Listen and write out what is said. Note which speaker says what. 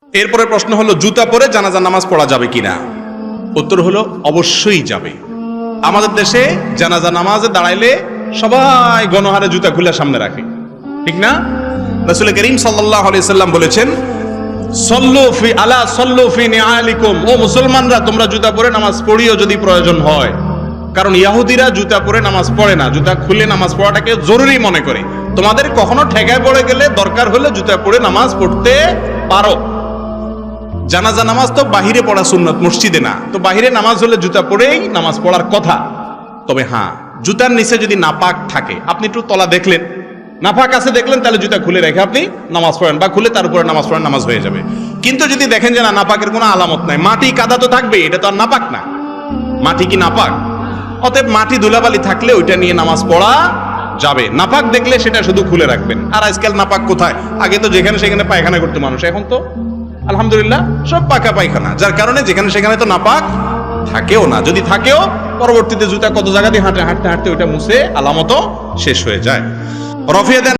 Speaker 1: এরপরে প্রশ্ন হলো, জুতা পরে জানাজা নামাজ পড়া যাবে কিনা? উত্তর হলো অবশ্যই যাবে। আমাদের দেশে জানাজা নামাজে দাঁড়াইলে সবাই গণহারে জুতা খুলে সামনে রাখে, ঠিক না? রাসূল করিম সাল্লাল্লাহু আলাইহি সাল্লাম বলেছেন, সল্লু ফি আলা সল্লু ফি নিআলিকুম, ও মুসলমানরা তোমরা জুতা পরে নামাজ পড়িও যদি প্রয়োজন হয়। কারণ ইহুদিরা জুতা পরে নামাজ পড়ে না, জুতা খুলে নামাজ পড়াটাকে জরুরি মনে করে। তোমাদের কখনো ঠেকায় পড়ে গেলে দরকার হলে জুতা পরে নামাজ পড়তে পারো। জানাজা নামাজ তো বাহিরে পড়া সুন্নত, মসজিদে না। তো বাহিরে নামাজ হলে জুতা পরেই নামাজ পড়ার কথা। তবে হ্যাঁ, জুতার নিচে যদি নাপাক থাকে, আপনি একটু তলা দেখলেন, নাপাক আছে দেখলেন, তাহলে জুতা খুলে রেখে আপনি নামাজ পড়েন, বা খুলে তার উপরে নামাজ পড়েন, নামাজ হয়ে যাবে। কিন্তু যদি দেখেন যে না, নাপাকের কোনো আলামত নাই, মাটি কাদা তো থাকবে, এটা তো আর নাপাক না। মাটি কি নাপাক? অতএব মাটি ধুলাবালি থাকলে ওইটা নিয়ে নামাজ পড়া যাবে। নাপাক দেখলে সেটা শুধু খুলে রাখবেন। আর আজকাল নাপাক কোথায়? আগে তো যেখানে সেখানে পায়খানা করতো মানুষ, এখন তো আলহামদুলিল্লাহ সব পাকা পায়খানা, যার কারণে যেখানে সেখানে তো নাপাক থাকেও না। যদি থাকেও, পরবর্তীতে জুতা কত জায়গা দিয়ে হাঁটতে হাঁটতে ওইটা মুছে আলামতও শেষ হয়ে যায়। রফিয়া দেন।